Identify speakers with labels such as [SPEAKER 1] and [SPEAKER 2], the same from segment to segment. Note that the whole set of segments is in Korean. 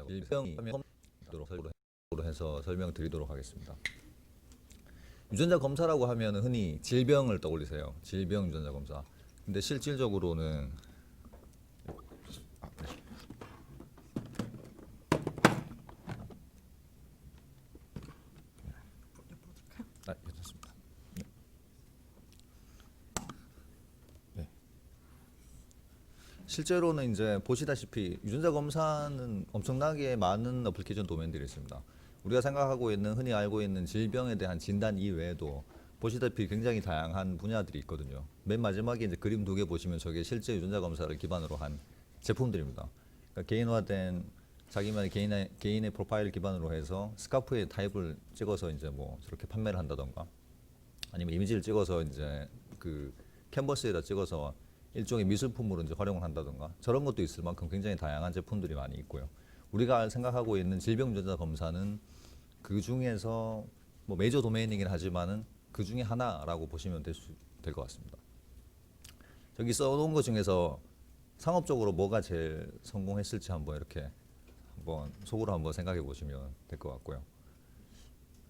[SPEAKER 1] 질병으로 해서 설명드리도록 하겠습니다. 유전자 검사라고 하면 흔히 질병을 떠올리세요. 질병 유전자 검사. 근데 실질적으로는 괜찮습니다. 네. 실제로는 이제 보시다시피 유전자 검사는 엄청나게 많은 어플리케이션 도메인들이 있습니다. 우리가 생각하고 있는 흔히 알고 있는 질병에 대한 진단 이외에도 보시다시피 굉장히 다양한 분야들이 있거든요. 맨 마지막에 이제 그림 두 개 보시면 저게 실제 유전자 검사를 기반으로 한 제품들입니다. 그러니까 개인화된 자기만의 개인의 프로파일을 기반으로 해서 스카프의 타입을 찍어서 이제 뭐 저렇게 판매를 한다던가, 아니면 이미지를 찍어서 이제 그 캔버스에다 찍어서 일종의 미술품으로 이제 활용을 한다던가, 저런 것도 있을 만큼 굉장히 다양한 제품들이 많이 있고요. 우리가 생각하고 있는 질병 유전자 검사는 그 중에서 뭐 메이저 도메인이긴 하지만은 그 중에 하나라고 보시면 될 것 같습니다. 저기 써놓은 것 중에서 상업적으로 뭐가 제일 성공했을지 한번 이렇게 한번 속으로 한번 생각해 보시면 될 것 같고요.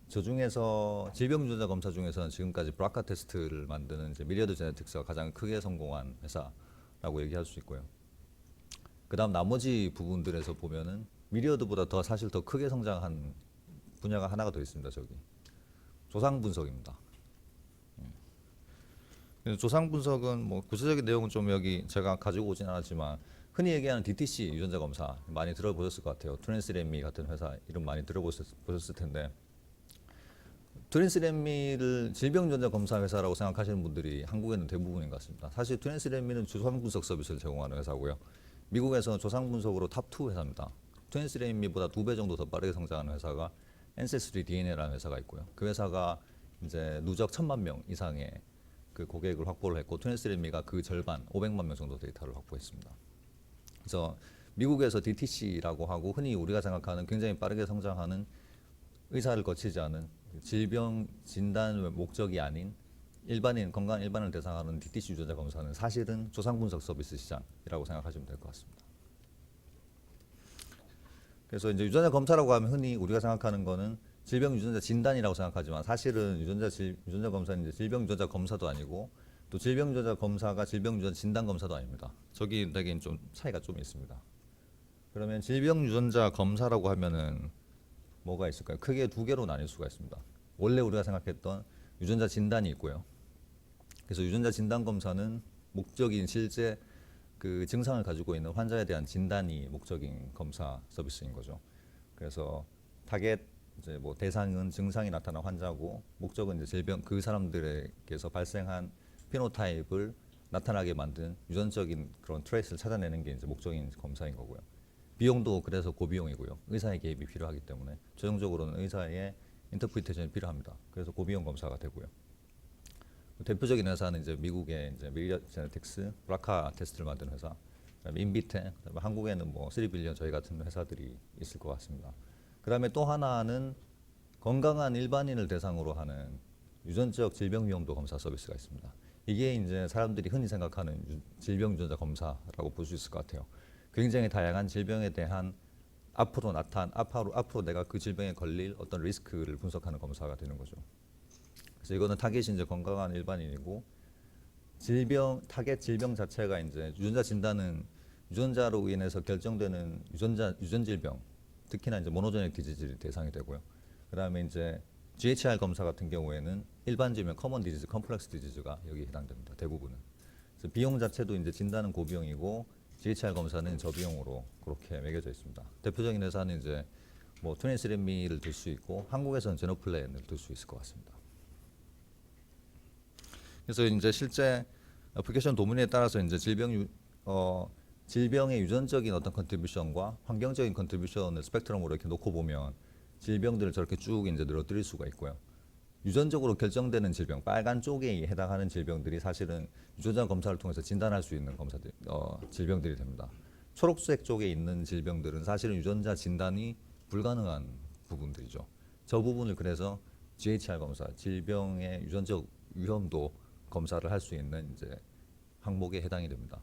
[SPEAKER 1] 저 중에서 질병 유전자 검사 중에서는 지금까지 브라카 테스트를 만드는 이제 미리어드 제네틱스가 가장 크게 성공한 회사라고 얘기할 수 있고요. 그다음 나머지 부분들에서 보면은 미리어드보다 더 사실 더 크게 성장한 분야가 하나가 더 있습니다. 저기 조상 분석입니다. 조상 분석은 뭐 구체적인 내용은 좀 여기 제가 가지고 오진 않았지만 흔히 얘기하는 DTC 유전자 검사 많이 들어보셨을 것 같아요. 트랜스레미 같은 회사 이름 많이 들어보셨을 텐데, 트랜스레미를 질병 유전자 검사 회사라고 생각하시는 분들이 한국에는 대부분인 것 같습니다. 사실 트랜스레미는 조상 분석 서비스를 제공하는 회사고요. 미국에서 조상 분석으로 탑2 회사입니다. 트랜스레미보다 2배 정도 더 빠르게 성장하는 회사가 Ancestry DNA라는 회사가 있고요. 그 회사가 이제 누적 1,000만 명 이상의 그 고객을 확보를 했고, 트랜스레미가 그 절반 500만 명 정도 데이터를 확보했습니다. 그래서 미국에서 DTC라고 하고 흔히 우리가 생각하는 굉장히 빠르게 성장하는 의사를 거치지 않은 질병 진단 목적이 아닌 일반인, 건강 일반을 대상하는 DTC 유전자 검사는 사실은 조상 분석 서비스 시장이라고 생각하시면 될 것 같습니다. 그래서 이제 유전자 검사라고 하면 흔히 우리가 생각하는 거는 질병 유전자 진단이라고 생각하지만, 사실은 유전자 검사는 이제 질병 유전자 검사도 아니고, 또 질병 유전자 검사가 질병 유전자 진단 검사도 아닙니다. 저기 되게 좀 차이가 좀 있습니다. 그러면 질병 유전자 검사라고 하면은 뭐가 있을까요? 크게 두 개로 나뉠 수가 있습니다. 원래 우리가 생각했던 유전자 진단이 있고요. 그래서 유전자 진단 검사는 목적인 실제 그 증상을 가지고 있는 환자에 대한 진단이 목적인 검사 서비스인 거죠. 그래서 타겟 이제 뭐 대상은 증상이 나타난 환자고, 목적은 이제 질병 그 사람들에게서 발생한 피노타입을 나타나게 만든 유전적인 그런 트레이스를 찾아내는 게 이제 목적인 검사인 거고요. 비용도 그래서 고비용이고요. 의사의 개입이 필요하기 때문에 최종적으로는 의사의 인터프리테이션이 필요합니다. 그래서 고비용 검사가 되고요. 대표적인 회사는 이제 미국의 이제 미리어드 제네틱스, 브라카 테스트를 만드는 회사, 그다음에 인비테, 그다음에 한국에는 뭐 3빌리언 저희 같은 회사들이 있을 것 같습니다. 그다음에 또 하나는 건강한 일반인을 대상으로 하는 유전적 질병 위험도 검사 서비스가 있습니다. 이게 이제 사람들이 흔히 생각하는 질병 유전자 검사라고 볼 수 있을 것 같아요. 굉장히 다양한 질병에 대한 앞으로 내가 그 질병에 걸릴 어떤 리스크를 분석하는 검사가 되는 거죠. 그래서 이거는 타겟이 이제 건강한 일반인이고, 타겟 질병 자체가 이제 유전자 진단은 유전자로 인해서 결정되는 유전 질병, 특히나 이제 모노제닉 디지즈의 대상이 되고요. 그다음에 이제 GHR 검사 같은 경우에는 일반 질병, 커먼 디지즈, 컴플렉스 디지즈가 여기에 해당됩니다. 대부분은. 그래서 비용 자체도 이제 진단은 고비용이고, GHR 검사는 저비용으로 그렇게 매겨져 있습니다. 대표적인 회사는 이제 뭐 트랜스레미를 들 수 있고, 한국에서는 제노플랜을 들 수 있을 것 같습니다. 그래서 이제 실제 애플리케이션 도면에 따라서 이제 질병의 유전적인 어떤 컨트리뷰션과 환경적인 컨트리뷰션을 스펙트럼으로 이렇게 놓고 보면 질병들을 저렇게 쭉 이제 늘어뜨릴 수가 있고요. 유전적으로 결정되는 질병, 빨간 쪽에 해당하는 질병들이 사실은 유전자 검사를 통해서 진단할 수 있는 질병들이 됩니다. 초록색 쪽에 있는 질병들은 사실은 유전자 진단이 불가능한 부분들이죠. 저 부분을 그래서 GHR 검사, 질병의 유전적 위험도 검사를 할 수 있는 이제 항목에 해당이 됩니다.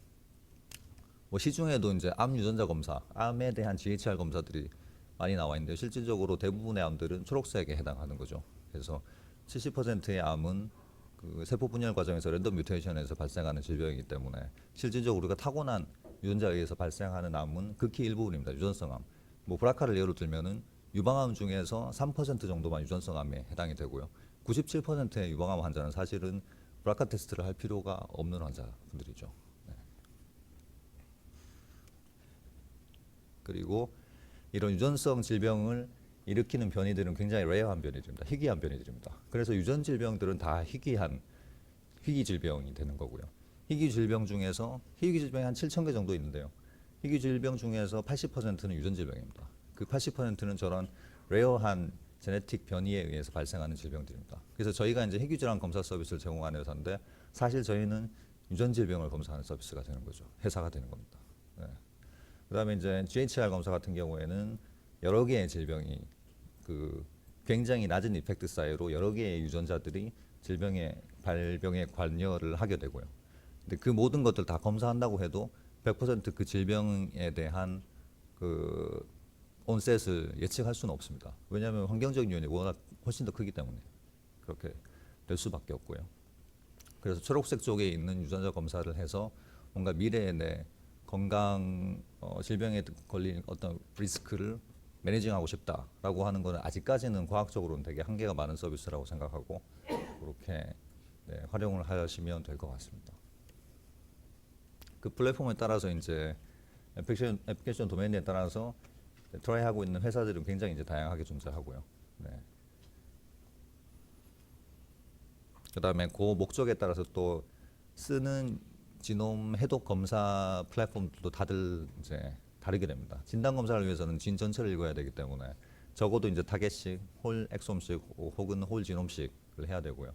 [SPEAKER 1] 뭐 시중에도 이제 암 유전자 검사, 암에 대한 GHR 검사들이 많이 나와 있는데 실질적으로 대부분의 암들은 초록색에 해당하는 거죠. 그래서 70%의 암은 그 세포 분열 과정에서 랜덤 뮤테이션에서 발생하는 질병이기 때문에 실질적으로 우리가 타고난 유전자에 의해서 발생하는 암은 극히 일부분입니다. 유전성 암. 뭐 브라카를 예로 들면은 유방암 중에서 3% 정도만 유전성 암에 해당이 되고요. 97%의 유방암 환자는 사실은 브라카 테스트를 할 필요가 없는 환자분들이죠. 네. 그리고 이런 유전성 질병을 일으키는 변이들은 굉장히 레어한 변이들입니다. 희귀한 변이들입니다. 그래서 유전 질병들은 다 희귀 질병이 되는 거고요. 희귀 질병 중에서 희귀 질병이 한 7천 개 정도 있는데요. 희귀 질병 중에서 80%는 유전 질병입니다. 그 80%는 저런 레어한 제네틱 변이에 의해서 발생하는 질병들입니다. 그래서 저희가 이제 희귀 질환 검사 서비스를 제공하는 회사인데 사실 저희는 유전 질병을 검사하는 서비스가 되는 거죠. 회사가 되는 겁니다. 네. 그다음에 이제 GHR 검사 같은 경우에는 여러 개의 질병이 그 굉장히 낮은 이펙트 사이로 여러 개의 유전자들이 질병의 발병에 관여를 하게 되고요. 근데 그 모든 것들 다 검사한다고 해도 100% 질병에 대한 그 온셋을 예측할 수는 없습니다. 왜냐하면 환경적인 요인이 워낙 훨씬 더 크기 때문에 그렇게 될 수밖에 없고요. 그래서 초록색 쪽에 있는 유전자 검사를 해서 뭔가 미래의 내 건강 질병에 걸린 어떤 리스크를 매니징하고 싶다라고 하는 것은 아직까지는 과학적으로는 되게 한계가 많은 서비스라고 생각하고 그렇게 네, 활용을 하시면 될 것 같습니다. 그 플랫폼에 따라서 이제 애플리케이션 도메인에 따라서 트라이하고 있는 회사들은 굉장히 이제 다양하게 존재하고요. 네. 그다음에 그 목적에 따라서 또 쓰는 지놈 해독 검사 플랫폼들도 다들 이제 다르게 됩니다. 진단 검사를 위해서는 진 전체를 읽어야 되기 때문에 적어도 이제 타겟식, 홀 엑솜식 혹은 홀 지놈식을 해야 되고요.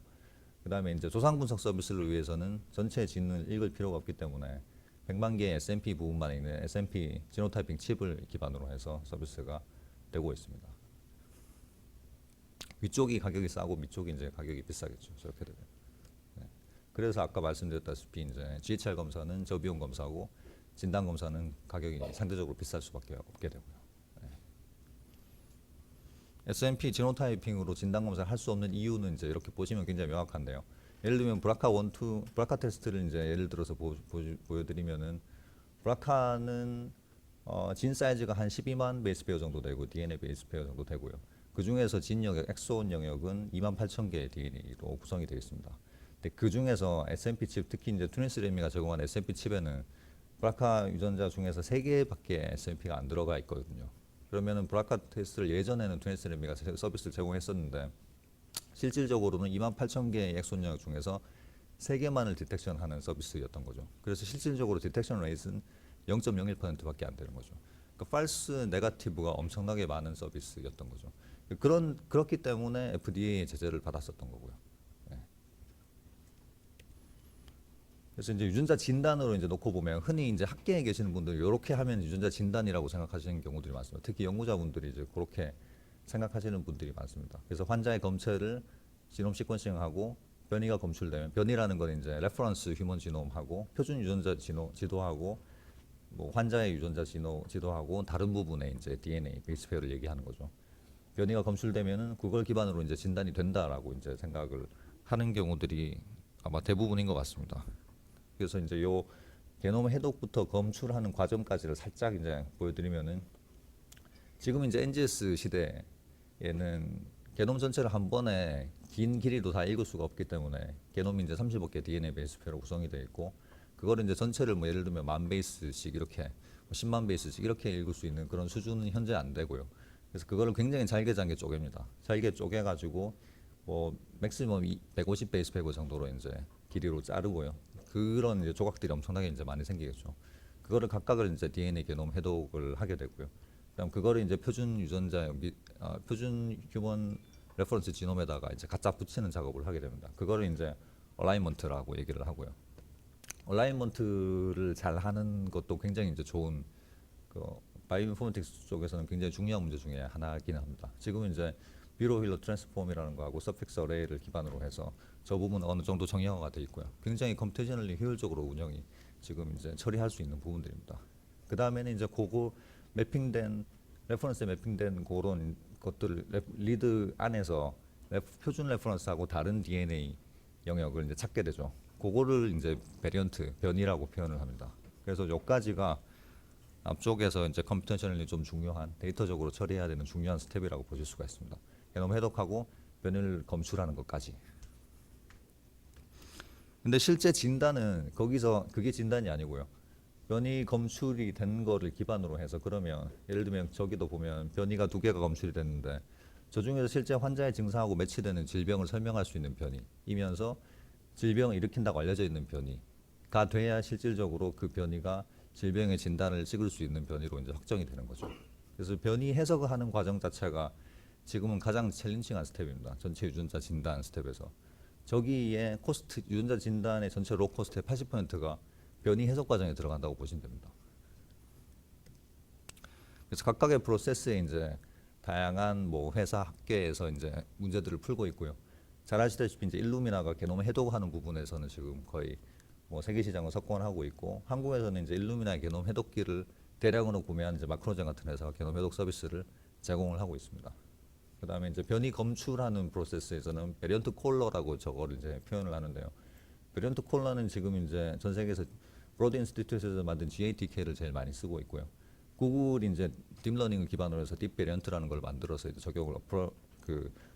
[SPEAKER 1] 그다음에 이제 조상 분석 서비스를 위해서는 전체 진을 읽을 필요가 없기 때문에 100만 개의 SMP 부분만 있는 SMP 지노타이핑 칩을 기반으로 해서 서비스가 되고 있습니다. 위쪽이 가격이 싸고 밑쪽이 이제 가격이 비싸겠죠. 저렇게 되면. 네. 그래서 아까 말씀드렸다시피 이제 GHR 검사는 저비용 검사고 진단 검사는 가격이 상대적으로 비쌀 수밖에 없게 되고요. 네. SMP 지노타이핑으로 진단 검사를 할 수 없는 이유는 이제 이렇게 보시면 굉장히 명확한데요. 예를 들면 브라카 테스트를 이제 예를 들어서 보여드리면은 브라카는 진 사이즈가 한 12만 베이스 페어 정도 되고 DNA 베이스 페어 정도 되고요. 그 중에서 진 영역, 엑소온 영역은 2만 8천 개의 DNA로 구성이 되어 있습니다. 근데 그 중에서 SMP 칩, 특히 이제 트윈스레미가 제공한 SMP 칩에는 브라카 유전자 중에서 3개밖에 SMP가 안 들어가 있거든요. 그러면은 브라카 테스트를 예전에는 트윈스레미가 서비스를 제공했었는데 실질적으로는 2만 8천 개의 엑손 영역 중에서 3개만을 디텍션하는 서비스였던 거죠. 그래서 실질적으로 디텍션 레이트는 0.01%밖에 안 되는 거죠. 그러니까 false 네거티브가 엄청나게 많은 서비스였던 거죠. 그렇기 때문에 FDA 제재를 받았었던 거고요. 네. 그래서 이제 유전자 진단으로 이제 놓고 보면 흔히 이제 학계에 계시는 분들 이렇게 하면 유전자 진단이라고 생각하시는 경우들이 많습니다. 특히 연구자분들이 이제 그렇게 생각하시는 분들이 많습니다. 그래서 환자의 검체를 지놈 시퀀싱하고 변이가 검출되면 변이라는 건 이제 레퍼런스 휴먼 지놈하고 표준 유전자 지도하고 뭐 환자의 유전자 지도하고 다른 부분에 이제 DNA 베이스 페어를 얘기하는 거죠. 변이가 검출되면은 그걸 기반으로 이제 진단이 된다라고 이제 생각을 하는 경우들이 아마 대부분인 것 같습니다. 그래서 이제 요 게놈 해독부터 검출하는 과정까지를 살짝 이제 보여드리면은 지금 이제 NGS 시대에는 게놈 전체를 한 번에 긴 길이로 다 읽을 수가 없기 때문에 게놈이 이제 30억 개 DNA 베이스 페어로 구성이 되어 있고 그거를 이제 전체를 뭐 예를 들면 10,000 베이스씩 이렇게 100,000 베이스씩 이렇게 읽을 수 있는 그런 수준은 현재 안 되고요. 그래서 그거를 굉장히 잘게 쪼갭니다. 잘게 쪼개가지고 뭐 맥시멈 150 베이스 페어 정도로 이제 길이로 자르고요. 그런 이제 조각들이 엄청나게 이제 많이 생기겠죠. 그거를 각각을 이제 DNA 게놈 해독을 하게 되고요. 그다음 그거를 이제 표준 유전자 표준 휴먼 레퍼런스 지놈에다가 이제 갖다 붙이는 작업을 하게 됩니다. 그거를 이제 얼라이먼트라고 얘기를 하고요. 얼라이먼트를 잘 하는 것도 굉장히 이제 좋은 그 바이오인포메틱스 쪽에서는 굉장히 중요한 문제 중에 하나이긴 합니다. 지금은 이제 뷰로 힐러 트랜스폼이라는 거하고 서픽스 어레이를 기반으로 해서 저 부분 어느 정도 정형화가 돼 있고요. 굉장히 컴퓨테이셔널리 효율적으로 운영이 지금 이제 처리할 수 있는 부분들입니다. 그 다음에는 이제 그거 매핑된 레퍼런스에 매핑된 그런 것들을 리드 안에서 표준 레퍼런스하고 다른 DNA 영역을 이제 찾게 되죠. 그거를 이제 베리언트 변이라고 표현을 합니다. 그래서 여기까지가 앞쪽에서 이제 컴퓨테이셔널리 좀 중요한 데이터적으로 처리해야 되는 중요한 스텝이라고 보실 수가 있습니다. 게놈 해독하고 변이를 검출하는 것까지. 근데 실제 진단은 거기서 그게 진단이 아니고요. 변이 검출이 된 거를 기반으로 해서 그러면 예를 들면 저기도 보면 변이가 2개가 검출이 됐는데 저 중에서 실제 환자의 증상하고 매치되는 질병을 설명할 수 있는 변이이면서 질병을 일으킨다고 알려져 있는 변이가 돼야 실질적으로 그 변이가 질병의 진단을 찍을 수 있는 변이로 이제 확정이 되는 거죠. 그래서 변이 해석을 하는 과정 자체가 지금은 가장 챌린징한 스텝입니다. 전체 유전자 진단 스텝에서. 저기에 코스트, 유전자 진단의 전체 로 코스트의 80%가 변이 해석 과정에 들어간다고 보시면 됩니다. 그래서 각각의 프로세스에 이제 다양한 뭐 회사 학계에서 이제 문제들을 풀고 있고요. 잘 아시다시피 이제 일루미나가 게놈 해독하는 부분에서는 지금 거의 뭐 세계 시장을 석권하고 있고 한국에서는 이제 일루미나의 게놈 해독기를 대량으로 구매한 이제 마크로젠 같은 회사가 게놈 해독 서비스를 제공을 하고 있습니다. 그다음에 이제 변이 검출하는 프로세스에서는 베리언트 콜러라고 저거를 이제 표현을 하는데요. 베리언트 콜러는 지금 이제 전 세계에서 브로드 인스티튜트에서 만든 GATK를 제일 많이 쓰고 있고요. 구글이 이제 딥러닝을 기반으로 해서 딥 베리언트라는 걸 만들어서 이제 적용을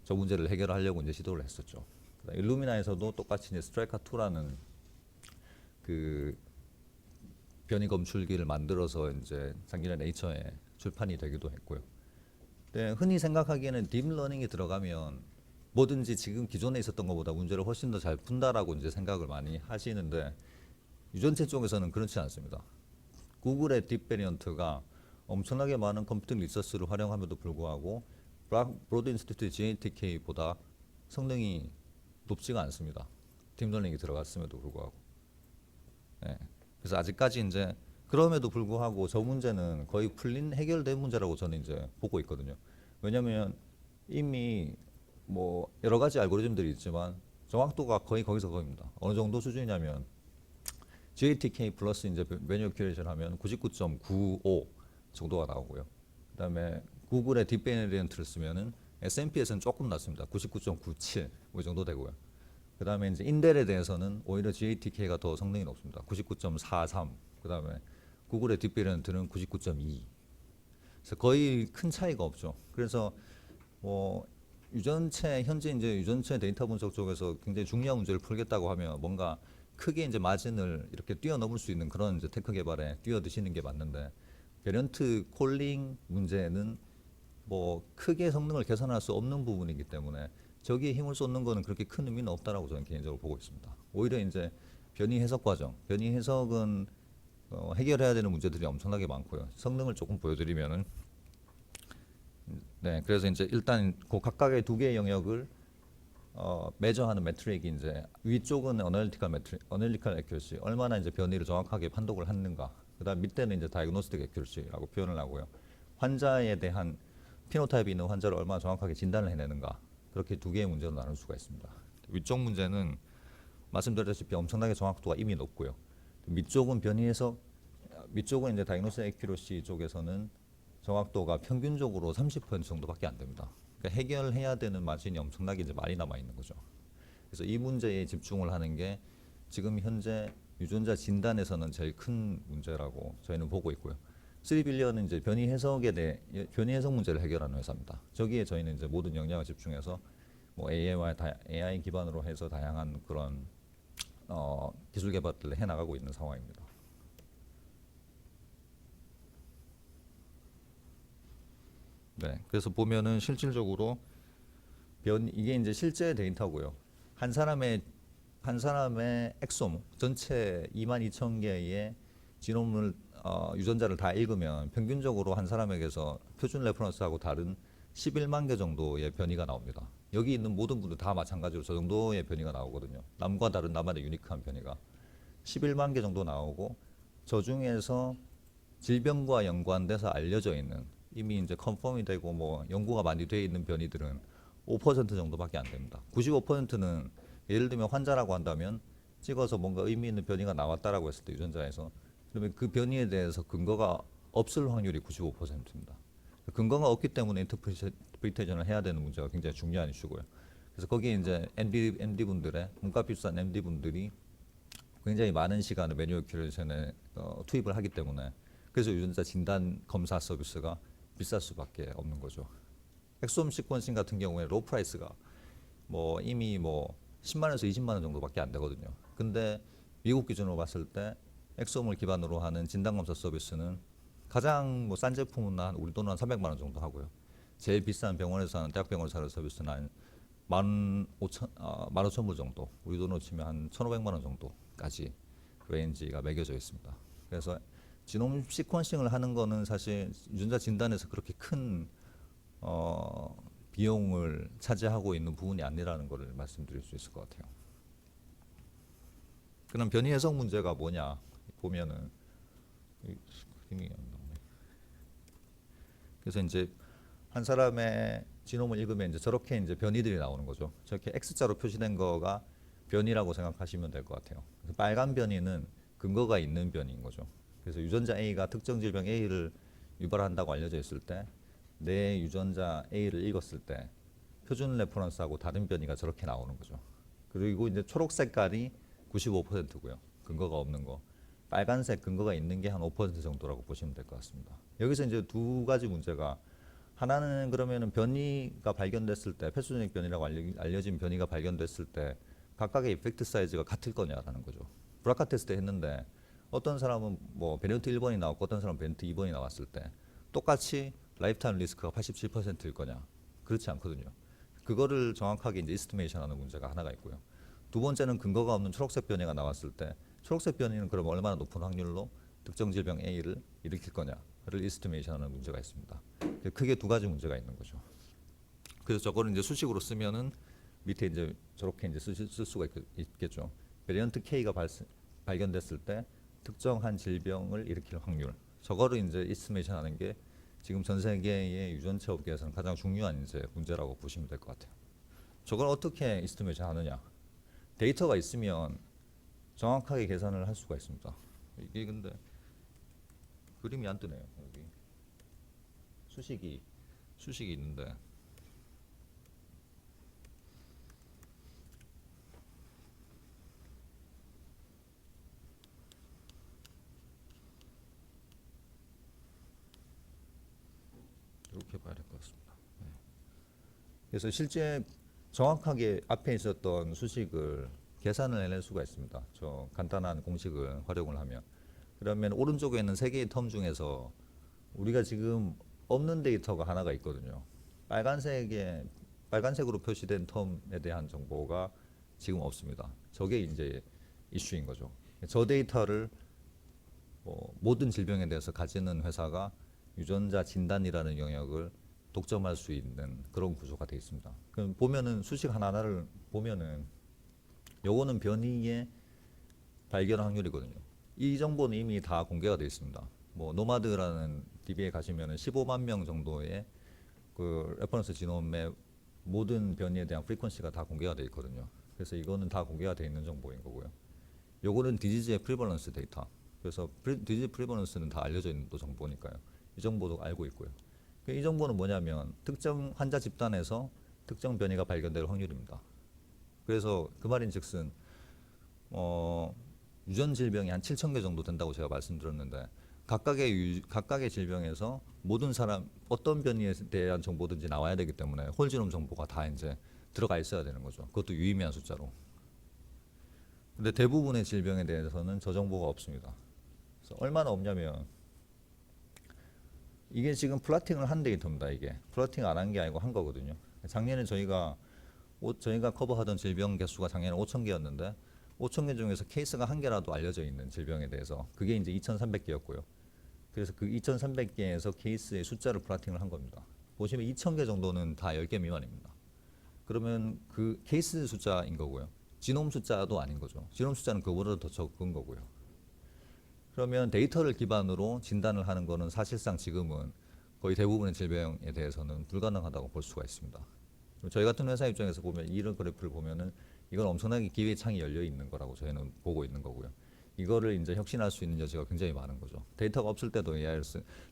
[SPEAKER 1] 저 문제를 해결하려고 이제 시도를 했었죠. 일루미나에서도 똑같이 이제 스트라이카 2라는 그 변이 검출기를 만들어서 이제 작년에 네이처에 출판이 되기도 했고요. 네, 흔히 생각하기에는 딥러닝이 들어가면 뭐든지 지금 기존에 있었던 것보다 문제를 훨씬 더 잘 푼다라고 이제 생각을 많이 하시는데 유전체 쪽에서는 그렇지 않습니다. 구글의 딥 베리언트가 엄청나게 많은 컴퓨팅 리서스를 활용함에도 불구하고 브로드 인스티튜트 GATK보다 성능이 높지가 않습니다. 딥러닝이 들어갔음에도 불구하고. 네. 그래서 아직까지 이제 그럼에도 불구하고 저 문제는 거의 풀린 해결된 문제라고 저는 이제 보고 있거든요. 왜냐하면 이미 뭐 여러 가지 알고리즘들이 있지만 정확도가 거의 거기서 거기입니다. 어느 정도 수준이냐면 GATK 플러스 이제 매뉴얼 큐레이션 하면 99.95 정도가 나오고요. 그다음에 구글의 딥 베리언트를 쓰면은 S&P에서는 조금 낮습니다. 99.97 뭐 이 정도 되고요. 그다음에 이제 인델에 대해서는 오히려 GATK가 더 성능이 높습니다. 99.43. 그다음에 구글의 딥 베리언트는 99.2. 그래서 거의 큰 차이가 없죠. 그래서 뭐 유전체 현재 이제 유전체 데이터 분석 쪽에서 굉장히 중요한 문제를 풀겠다고 하면 뭔가 크게 이제 마진을 이렇게 뛰어넘을 수 있는 그런 이제 테크 개발에 뛰어드시는 게 맞는데 베리언트 콜링 문제는 뭐 크게 성능을 개선할 수 없는 부분이기 때문에 저기에 힘을 쏟는 거는 그렇게 큰 의미는 없다라고 저는 개인적으로 보고 있습니다. 오히려 이제 변이 해석 과정, 변이 해석은 해결해야 되는 문제들이 엄청나게 많고요. 성능을 조금 보여드리면은 네, 그래서 이제 일단 그 각각의 2개의 영역을 매저하는 매트릭이 이제 위쪽은 어널리티컬 애큐러시, 얼마나 이제 변이를 정확하게 판독을 했는가. 그다음 밑에는 이제 다이그노스틱 애큐러시라고 표현을 하고요. 환자에 대한 피노타입이 있는 환자를 얼마나 정확하게 진단을 해내는가. 그렇게 2개의 문제로 나눌 수가 있습니다. 위쪽 문제는 말씀드렸다시피 엄청나게 정확도가 이미 높고요. 밑쪽은 밑쪽은 이제 다이그노스틱 애큐러시 쪽에서는 정확도가 평균적으로 30% 정도밖에 안 됩니다. 그러니까 해결해야 되는 마진이 엄청나게 이제 많이 남아 있는 거죠. 그래서 이 문제에 집중을 하는 게 지금 현재 유전자 진단에서는 제일 큰 문제라고 저희는 보고 있고요. 3빌리언은 이제 변이 해석 문제를 해결하는 회사입니다. 저기에 저희는 이제 모든 역량을 집중해서 뭐 AI 기반으로 해서 다양한 그런 기술 개발들을 해 나가고 있는 상황입니다. 네, 그래서 보면은 실질적으로 이게 이제 실제 데이터고요. 한 사람의 엑솜 전체 22,000개의 지놈을 유전자를 다 읽으면 평균적으로 한 사람에게서 표준 레퍼런스하고 다른 11만 개 정도의 변이가 나옵니다. 여기 있는 모든 분들 다 마찬가지로 저 정도의 변이가 나오거든요. 남과 다른 나만의 유니크한 변이가 11만 개 정도 나오고 저 중에서 질병과 연관돼서 알려져 있는 이미 이제 컨펌이 되고 뭐 연구가 많이 돼 있는 변이들은 5% 정도밖에 안 됩니다. 95%는 예를 들면 환자라고 한다면 찍어서 뭔가 의미 있는 변이가 나왔다라고 했을 때 유전자에서 그러면 그 변이에 대해서 근거가 없을 확률이 95%입니다. 근거가 없기 때문에 인터프리테이션을 해야 되는 문제가 굉장히 중요한 이슈고요. 그래서 거기에 이제 MD 분들의 몸값 비싼 MD 분들이 굉장히 많은 시간을 매뉴얼 큐레이션에 투입을 하기 때문에 그래서 유전자 진단 검사 서비스가 비쌀 수밖에 없는 거죠. 엑솜 시퀀싱 같은 경우에 로우 프라이스가 뭐 이미 뭐 10만 원에서 20만 원 정도밖에 안 되거든요. 근데 미국 기준으로 봤을 때 엑솜을 기반으로 하는 진단 검사 서비스는 가장 뭐 싼 제품은 한 우리 돈은 한 300만 원 정도 하고요. 제일 비싼 병원에서 하는 대학병원에서 하는 서비스는 한 15,000불 정도. 우리 돈으로 치면 한 1,500만 원 정도까지 레인지가 매겨져 있습니다. 그래서 지놈 시퀀싱을 하는 거는 사실 유전자 진단에서 그렇게 큰 비용을 차지하고 있는 부분이 아니라는 것을 말씀드릴 수 있을 것 같아요. 그럼 변이 해석 문제가 뭐냐 보면은 그림이 안 나오네. 그래서 이제 한 사람의 지놈을 읽으면 이제 저렇게 이제 변이들이 나오는 거죠. 저렇게 X자로 표시된 거가 변이라고 생각하시면 될 것 같아요. 그래서 빨간 변이는 근거가 있는 변이인 거죠. 그래서 유전자 A가 특정 질병 A를 유발한다고 알려져 있을 때 내 유전자 A를 읽었을 때 표준 레퍼런스하고 다른 변이가 저렇게 나오는 거죠. 그리고 이제 초록 색깔이 95%고요. 근거가 없는 거. 빨간색 근거가 있는 게 한 5% 정도라고 보시면 될 것 같습니다. 여기서 이제 두 가지 문제가 하나는 그러면은 변이가 발견됐을 때 패소제닉 변이라고 알려진 변이가 발견됐을 때 각각의 이펙트 사이즈가 같을 거냐라는 거죠. 브라카 테스트 했는데 어떤 사람은 뭐 베리언트 1번이 나왔고 어떤 사람은 베리언트 2번이 나왔을 때 똑같이 라이프타임 리스크가 87%일 거냐? 그렇지 않거든요. 그거를 정확하게 이제 이스티메이션 하는 문제가 하나가 있고요. 두 번째는 근거가 없는 초록색 변이가 나왔을 때 초록색 변이는 그럼 얼마나 높은 확률로 특정 질병 A를 일으킬 거냐를 이스티메이션 하는 문제가 있습니다. 크게 두 가지 문제가 있는 거죠. 그래서 저거를 이제 수식으로 쓰면은 밑에 이제 저렇게 이제 쓸 수가 있겠죠. 베리언트 K가 발견됐을 때 특정한 질병을 일으킬 확률. 저거를 이제 이스티메이션 하는 게 지금 전 세계의 유전체 업계에서는 가장 중요한 이제 문제라고 보시면 될 것 같아요. 저걸 어떻게 이스티메이션 하느냐? 데이터가 있으면 정확하게 계산을 할 수가 있습니다. 이게 근데 그림이 안 뜨네요. 여기 수식이 있는데 이렇게 봐야 될 것 같습니다. 네. 그래서 실제 정확하게 앞에 있었던 수식을 계산을 해낼 수가 있습니다. 저 간단한 공식을 활용을 하면 그러면 오른쪽에 있는 세 개의 텀 중에서 우리가 지금 없는 데이터가 하나가 있거든요. 빨간색으로 표시된 텀에 대한 정보가 지금 없습니다. 저게 이제 이슈인 거죠. 저 데이터를 모든 질병에 대해서 가지는 회사가 유전자 진단이라는 영역을 독점할 수 있는 그런 구조가 되어 있습니다. 그럼 보면은 수식 하나하나를 보면은 요거는 변이의 발견 확률이거든요. 이 정보는 이미 다 공개가 되어 있습니다. 뭐 노마드라는 DB에 가시면은 15만 명 정도의 그 레퍼런스 지놈의 모든 변이에 대한 프리퀀시가 다 공개가 되어 있거든요. 그래서 이거는 다 공개가 되어 있는 정보인 거고요. 요거는 디지즈의 프리벌런스 데이터. 그래서 디지즈 프리벌런스는 다 알려져 있는 또 정보니까요. 이 정보도 알고 있고요. 이 정보는 뭐냐면 특정 환자 집단에서 특정 변이가 발견될 확률입니다. 그래서 그 말인즉슨 유전 질병이 한 7,000개 정도 된다고 제가 말씀드렸는데 각각의 질병에서 모든 사람 어떤 변이에 대한 정보든지 나와야 되기 때문에 홀지놈 정보가 다 이제 들어가 있어야 되는 거죠. 그것도 유의미한 숫자로. 근데 대부분의 질병에 대해서는 저 정보가 없습니다. 그래서 얼마나 없냐면 이게 지금 플라팅을 한 데이터입니다. 이게 플라팅 안 한 게 아니고 한 거거든요. 작년에 저희가 커버하던 질병 개수가 작년에 5,000개였는데 5,000개 중에서 케이스가 한 개라도 알려져 있는 질병에 대해서 그게 이제 2,300개였고요. 그래서 그 2,300개에서 케이스의 숫자를 플라팅을 한 겁니다. 보시면 2,000개 정도는 다 10개 미만입니다. 그러면 그 케이스 숫자인 거고요. 지놈 숫자도 아닌 거죠. 지놈 숫자는 그보다 더 적은 거고요. 그러면 데이터를 기반으로 진단을 하는 거는 사실상 지금은 거의 대부분의 질병에 대해서는 불가능하다고 볼 수가 있습니다. 저희 같은 회사 입장에서 보면 이런 그래프를 보면은 이건 엄청나게 기회의 창이 열려 있는 거라고 저희는 보고 있는 거고요. 이거를 이제 혁신할 수 있는 여지가 굉장히 많은 거죠. 데이터가 없을 때도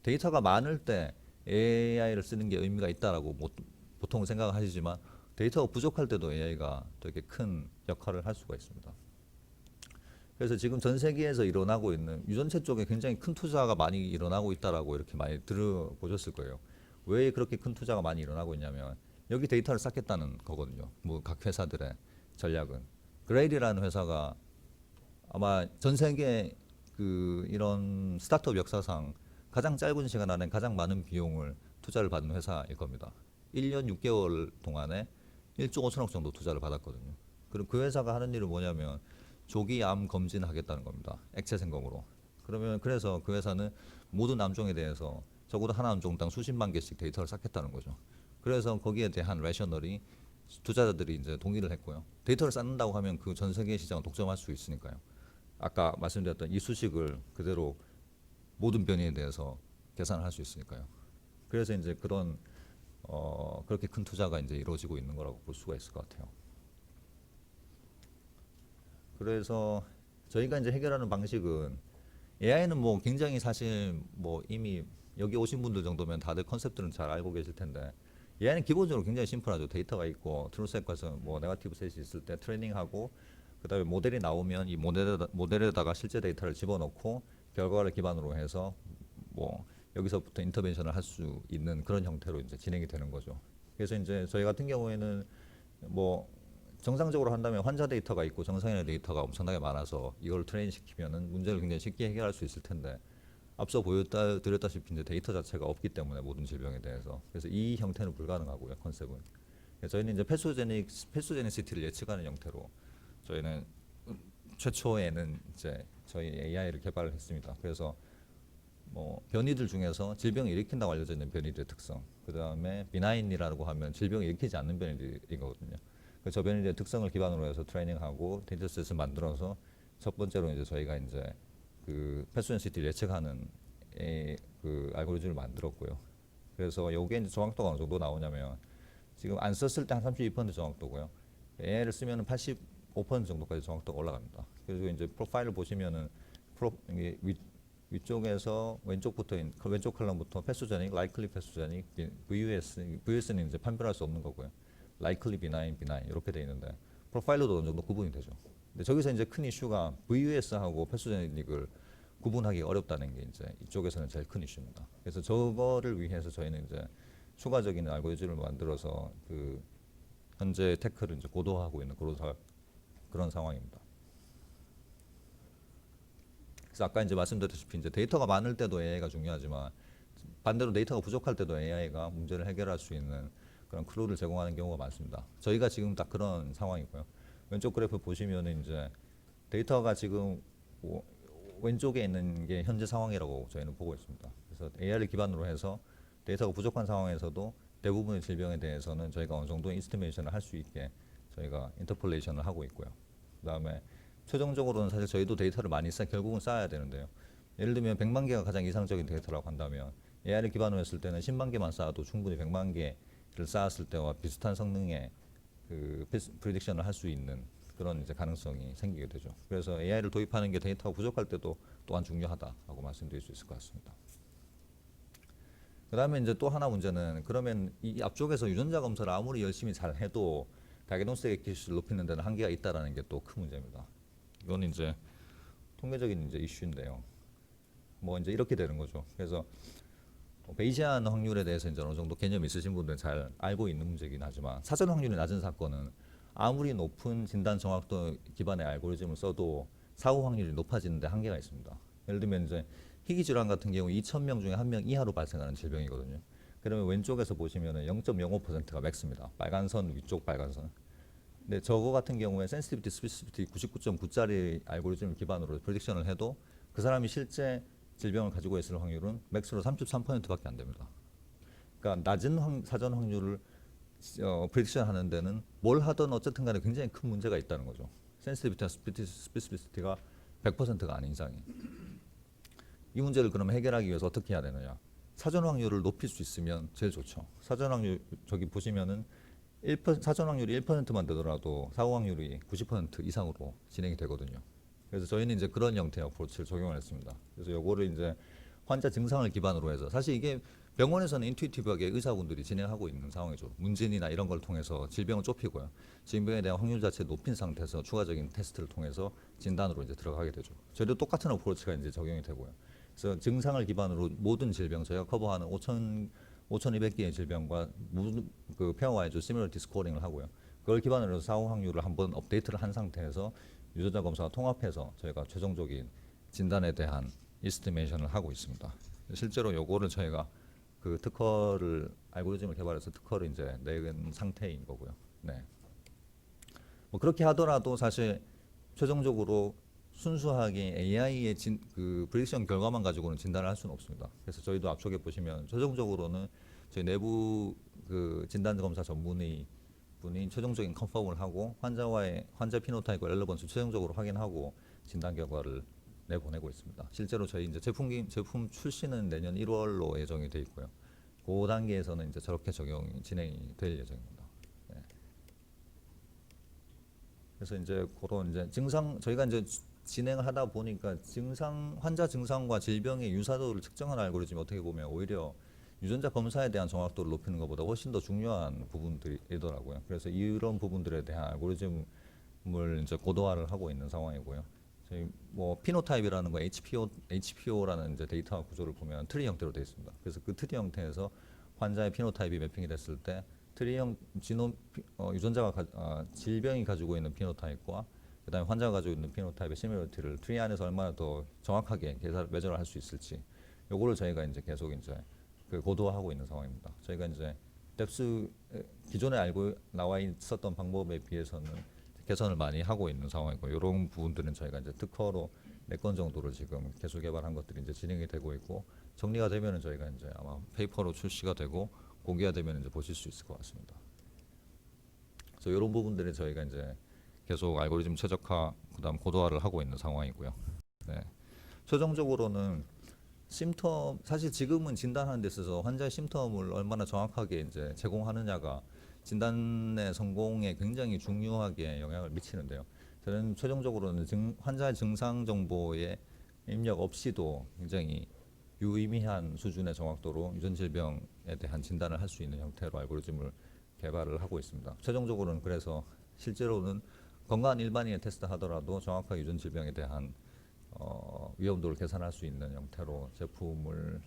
[SPEAKER 1] 데이터가 많을 때 AI를 쓰는 게 의미가 있다라고 보통 생각하시지만 데이터가 부족할 때도 AI가 되게 큰 역할을 할 수가 있습니다. 그래서 지금 전 세계에서 일어나고 있는 유전체 쪽에 굉장히 큰 투자가 많이 일어나고 있다라고 이렇게 많이 들어보셨을 거예요. 왜 그렇게 큰 투자가 많이 일어나고 있냐면 여기 데이터를 쌓겠다는 거거든요. 뭐 각 회사들의 전략은 그레일이라는 회사가 아마 전 세계 그 이런 스타트업 역사상 가장 짧은 시간 안에 가장 많은 비용을 투자를 받은 회사일 겁니다. 1년 6개월 동안에 1조 5천억 정도 투자를 받았거든요. 그럼 그 회사가 하는 일은 뭐냐면 조기 암 검진하겠다는 겁니다. 액체 생검으로. 그러면 그래서 그 회사는 모든 암종에 대해서 적어도 한 암종당 수십만 개씩 데이터를 쌓겠다는 거죠. 그래서 거기에 대한 레셔널이 투자자들이 이제 동의를 했고요. 데이터를 쌓는다고 하면 그 전 세계 시장을 독점할 수 있으니까요. 아까 말씀드렸던 이 수식을 그대로 모든 변이에 대해서 계산을 할 수 있으니까요. 그래서 이제 그런 그렇게 큰 투자가 이제 이루어지고 있는 거라고 볼 수가 있을 것 같아요. 그래서 저희가 이제 해결하는 방식은 AI는 뭐 굉장히 사실 뭐 이미 여기 오신 분들 정도면 다들 컨셉들은 잘 알고 계실 텐데 AI는 기본적으로 굉장히 심플하죠. 데이터가 있고 트루셋 가서 뭐 네거티브 셋이 있을 때 트레이닝하고 그다음에 모델이 나오면 이 모델에다가 실제 데이터를 집어넣고 결과를 기반으로 해서 뭐 여기서부터 인터벤션을 할 수 있는 그런 형태로 이제 진행이 되는 거죠. 그래서 이제 저희 같은 경우에는 뭐 정상적으로 한다면 환자 데이터가 있고 정상인의 데이터가 엄청나게 많아서 이걸 트레인 시키면은 문제를 굉장히 쉽게 해결할 수 있을 텐데 앞서 드렸다시피 이제 데이터 자체가 없기 때문에 모든 질병에 대해서 그래서 이 형태는 불가능하고요. 컨셉은 저희는 이제 패소제니시티를 예측하는 형태로 저희는 최초에는 이제 저희 AI를 개발을 했습니다. 그래서 뭐 변이들 중에서 질병을 일으킨다고 알려져 있는 변이들의 특성, 그 다음에 비나인이라고 하면 질병을 일으키지 않는 변이들이거든요. 저 변이들의 특성을 기반으로 해서 트레이닝하고 데이터셋을 만들어서 첫 번째로 이제 저희가 이제 그 패스덴시티를 예측하는 그 알고리즘을 만들었고요. 그래서 요게 이제 정확도가 어느 정도 나오냐면 지금 안 썼을 때 한 32% 정확도고요. AI를 쓰면은 85% 정도까지 정확도가 올라갑니다. 그리고 이제 프로파일을 보시면은 이게 위쪽에서 왼쪽부터 왼쪽 컬럼부터 패스제닉, 라이클리 패스제닉, VUS는 이제 판별할 수 없는 거고요. 라이클리 비나인 이렇게 돼 있는데 프로파일로도 어느 정도 구분이 되죠. 근데 저기서 이제 큰 이슈가 VUS하고 패스제닉을 구분하기 어렵다는 게 이제 이쪽에서는 제일 큰 이슈입니다. 그래서 저거를 위해서 저희는 이제 추가적인 알고리즘을 만들어서 그 현재 태클을 이제 고도화하고 있는 그런 상황입니다. 그래서 아까 이제 말씀드렸다시피 이제 데이터가 많을 때도 AI가 중요하지만 반대로 데이터가 부족할 때도 AI가 문제를 해결할 수 있는 그런 클루를 제공하는 경우가 많습니다. 저희가 지금 딱 그런 상황이고요. 왼쪽 그래프 보시면은 이제 데이터가 지금 왼쪽에 있는 게 현재 상황이라고 저희는 보고 있습니다. 그래서 AI를 기반으로 해서 데이터가 부족한 상황에서도 대부분의 질병에 대해서는 저희가 어느 정도 인스티메이션을 할 수 있게 저희가 인터폴레이션을 하고 있고요. 그다음에 최종적으로는 사실 저희도 데이터를 많이 결국은 쌓아야 되는데요. 예를 들면 100만 개가 가장 이상적인 데이터라고 한다면 AI를 기반으로 했을 때는 10만 개만 쌓아도 충분히 100만 개를 쌓았을 때와 비슷한 성능의 그 프리딕션을 할 수 있는 그런 이제 가능성이 생기게 되죠. 그래서 AI를 도입하는 게 데이터가 부족할 때도 또한 중요하다고 말씀드릴 수 있을 것 같습니다. 그다음에 이제 또 하나 문제는 그러면 이 앞쪽에서 유전자 검사를 아무리 열심히 잘 해도 다이그노스틱 액큐러시를 높이는 데는 한계가 있다라는 게 또 큰 문제입니다. 이건 이제 통계적인 이제 이슈인데요. 뭐 이제 이렇게 되는 거죠. 그래서 베이시안 확률에 대해서 이제 어느 정도 개념 있으신 분들은 잘 알고 있는 문제긴 하지만 사전 확률이 낮은 사건은 아무리 높은 진단 정확도 기반의 알고리즘을 써도 사후 확률이 높아지는데 한계가 있습니다. 예를 들면 이제 희귀 질환 같은 경우 2,000명 중에 1명 이하로 발생하는 질병이거든요. 그러면 왼쪽에서 보시면은 0.05%가 맥스입니다. 빨간 선 위쪽 빨간 선. 근데 저거 같은 경우에 센시티비티, 스페시피티 99.9짜리 알고리즘을 기반으로 프레딕션을 해도 그 사람이 실제 질병을 가지고 있을 확률은 맥스로 33%밖에 안 됩니다. 그러니까 낮은 사전 확률을 프레딕션 하는 데는 뭘 하든 어쨌든 간에 굉장히 큰 문제가 있다는 거죠. 센시티비티와 스페시피티가 100%가 아닌 이상이. 이 문제를 그럼 해결하기 위해서 어떻게 해야 되느냐? 사전 확률을 높일 수 있으면 제일 좋죠. 사전 확률 저기 보시면은 사전 확률이 1%만 되더라도 사고 확률이 90% 이상으로 진행이 되거든요. 그래서 저희는 이제 그런 형태의 어프로치를 적용을 했습니다. 그래서 요거를 이제 환자 증상을 기반으로 해서 사실 이게 병원에서는 인투이티브하게 의사분들이 진행하고 있는 상황이죠. 문진이나 이런 걸 통해서 질병을 좁히고요. 질병에 대한 확률 자체 높인 상태에서 추가적인 테스트를 통해서 진단으로 이제 들어가게 되죠. 저희도 똑같은 어프로치가 이제 적용이 되고요. 그래서 증상을 기반으로 모든 질병 저희가 커버하는 5,200개의 질병과 모든 그 페어와이즈 시뮬러티 스코어링을 하고요. 그걸 기반으로 해서 사후 확률을 한번 업데이트를 한 상태에서 유전자 검사와 통합해서 저희가 최종적인 진단에 대한 이스티메이션을 하고 있습니다. 실제로 요거를 저희가 그 특허를 알고리즘을 개발해서 특허를 이제 낸 상태인 거고요. 네. 뭐 그렇게 하더라도 사실 최종적으로 순수하게 AI의 그 프리딕션 결과만 가지고는 진단을 할 수는 없습니다. 그래서 저희도 앞쪽에 보시면 최종적으로는 저희 내부 그 진단 검사 전문의 분이 최종적인 컨펌을 하고 환자 피노타입과 렐러번스 최종적으로 확인하고 진단 결과를 내보내고 있습니다. 실제로 저희 이제 제품 출시는 내년 1월로 예정이 돼 있고요. 그 단계에서는 이제 저렇게 적용이 진행이 될 예정입니다. 네. 그래서 이제 그런 이제 증상 저희가 이제 진행을 하다 보니까 환자 증상과 질병의 유사도를 측정하는 알고리즘이 어떻게 보면 오히려 유전자 검사에 대한 정확도를 높이는 것보다 훨씬 더 중요한 부분들이더라고요. 그래서 이런 부분들에 대한 알고리즘을 이제 고도화를 하고 있는 상황이고요. 저희 뭐 피노타입이라는 거 HPO라는 이제 데이터 구조를 보면 트리 형태로 되어 있습니다. 그래서 그 트리 형태에서 환자의 피노타입이 매핑이 됐을 때 트리형 유전자가 질병이 가지고 있는 피노타입과 그다음에 환자가 가지고 있는 피노타입의 시밀러티를 트리 안에서 얼마나 더 정확하게 매저를 할 수 있을지 요거를 저희가 이제 계속 이제 그 고도화하고 있는 상황입니다. 저희가 이제 뎁스 기존에 알고 나와 있었던 방법에 비해서는 개선을 많이 하고 있는 상황이고 이런 부분들은 저희가 이제 특허로 4건 정도를 지금 개수 개발한 것들이 이제 진행이 되고 있고 정리가 되면은 저희가 이제 아마 페이퍼로 출시가 되고 공개가 되면 이제 보실 수 있을 것 같습니다. 그래서 이런 부분들을 저희가 이제 계속 알고리즘 최적화 그다음 고도화를 하고 있는 상황이고요. 네. 최종적으로는 심텀 사실 지금은 진단하는 데 있어서 환자의 심텀을 얼마나 정확하게 이제 제공하느냐가 진단의 성공에 굉장히 중요하게 영향을 미치는데요. 저는 최종적으로는 환자의 증상 정보에 입력 없이도 굉장히 유의미한 수준의 정확도로 유전 질병에 대한 진단을 할 수 있는 형태로 알고리즘을 개발을 하고 있습니다. 최종적으로는 그래서 실제로는 건강한 일반인의 테스트 하더라도 정확하게 유전 질병에 대한 위험도를 계산할 수 있는 형태로 제품을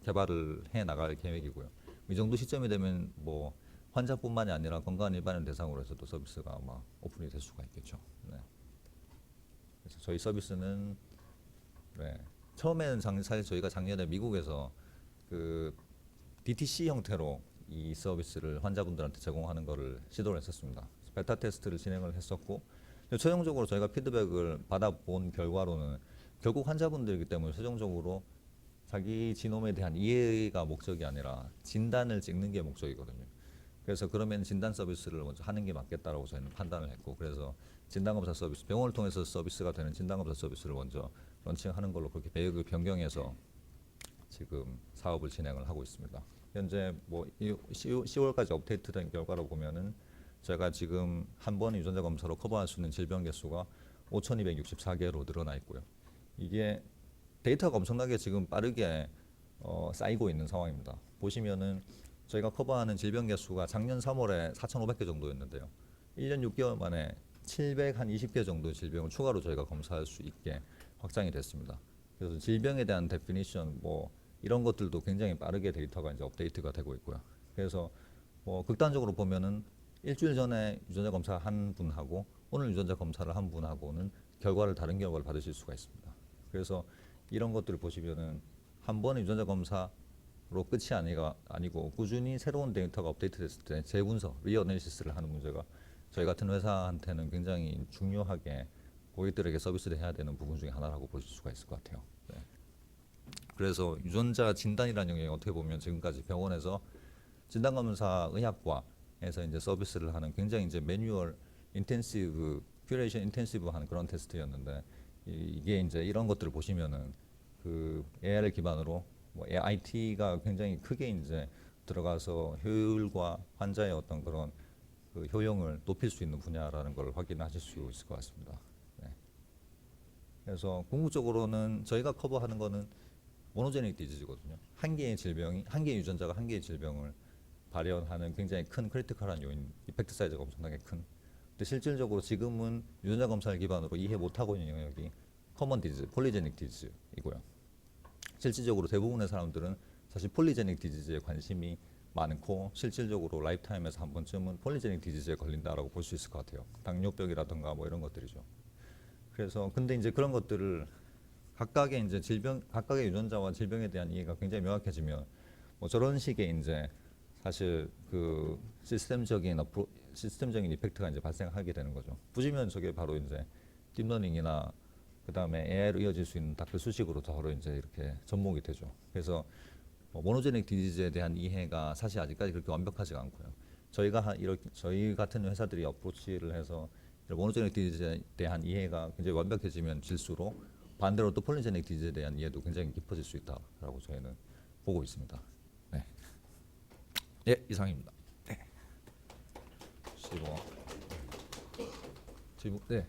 [SPEAKER 1] 개발을 해 나갈 계획이고요. 이 정도 시점이 되면 뭐 환자뿐만이 아니라 건강한 일반인 대상으로 해서도 서비스가 아마 오픈이 될 수가 있겠죠. 네. 그래서 저희 서비스는 네. 처음에는 사실 저희가 작년에 미국에서 그 DTC 형태로 이 서비스를 환자분들한테 제공하는 것을 시도를 했었습니다. 베타 테스트를 진행을 했었고 최종적으로 저희가 피드백을 받아본 결과로는 결국 환자분들이기 때문에 최종적으로 자기 지놈에 대한 이해가 목적이 아니라 진단을 찍는 게 목적이거든요. 그래서 그러면 진단 서비스를 먼저 하는 게 맞겠다라고 저희는 판단을 했고 그래서 진단검사 서비스 병원을 통해서 서비스가 되는 진단검사 서비스를 먼저 런칭하는 걸로 그렇게 계획을 변경해서 지금 사업을 진행을 하고 있습니다. 현재 뭐 10월까지 업데이트된 결과로 보면은 제가 지금 한 번의 유전자 검사로 커버할 수 있는 질병 개수가 5,264개로 늘어나 있고요. 이게 데이터가 엄청나게 지금 빠르게 쌓이고 있는 상황입니다. 보시면은 저희가 커버하는 질병 개수가 작년 3월에 4,500개 정도였는데요. 1년 6개월 만에 720개 정도 질병을 추가로 저희가 검사할 수 있게 확장이 됐습니다. 그래서 질병에 대한 데피니션 뭐 이런 것들도 굉장히 빠르게 데이터가 이제 업데이트가 되고 있고요. 그래서 뭐 극단적으로 보면은 일주일 전에 유전자 검사 한 분하고 오늘 유전자 검사를 한 분하고는 다른 결과를 받으실 수가 있습니다. 그래서 이런 것들을 보시면은 한 번의 유전자 검사로 끝이 아니고 꾸준히 새로운 데이터가 업데이트됐을 때 재분석, 리어널리시스를 하는 문제가 저희 같은 회사한테는 굉장히 중요하게 고객들에게 서비스를 해야 되는 부분 중에 하나라고 보실 수가 있을 것 같아요. 네. 그래서 유전자 진단이라는 영역이 어떻게 보면 지금까지 병원에서 진단검사 의학과에서 이제 서비스를 하는 굉장히 이제 매뉴얼 인텐시브, 큐레이션 인텐시브한 그런 테스트였는데 이게 이제 이런 것들을 보시면은 그 AI를 기반으로 뭐 IT가 굉장히 크게 이제 들어가서 효율과 환자의 어떤 그런 그 효용을 높일 수 있는 분야라는 걸 확인하실 수 있을 것 같습니다. 네. 그래서 궁극적으로는 저희가 커버하는 거는 모노제닉 디지즈거든요. 한 개의 질병이 한 개의 유전자가 한 개의 질병을 발현하는 굉장히 큰 크리티컬한 요인, 이펙트 사이즈가 엄청나게 큰. 근데 실질적으로 지금은 유전자 검사를 기반으로 이해 못하고 있는 영역이 커먼 디지즈, 폴리제닉 디지즈이고요. 실질적으로 대부분의 사람들은 사실 폴리제닉 디지즈에 관심이 많고 실질적으로 라이프타임에서 한 번쯤은 폴리제닉 디지즈에 걸린다라고 볼 수 있을 것 같아요. 당뇨병이라든가 뭐 이런 것들이죠. 그래서 근데 이제 그런 것들을 각각의 이제 질병, 각각의 유전자와 질병에 대한 이해가 굉장히 명확해지면 뭐 저런 식의 이제 사실 그 시스템적인 이펙트가 이제 발생하게 되는 거죠. 부지면 저게 바로 이제 딥러닝이나 그 다음에 AI로 이어질 수 있는 다크 수식으로 바로 이제 이렇게 접목이 되죠. 그래서 모노제닉 디지즈에 대한 이해가 사실 아직까지 그렇게 완벽하지가 않고요. 이렇게 저희 같은 회사들이 어프로치를 해서 모노제닉 디지즈에 대한 이해가 굉장히 완벽해지면 질수록 반대로 또 폴리제닉 디지즈에 대한 이해도 굉장히 깊어질 수 있다라고 저희는 보고 있습니다. 네, 예, 이상입니다. 네. 15. 질문, 네.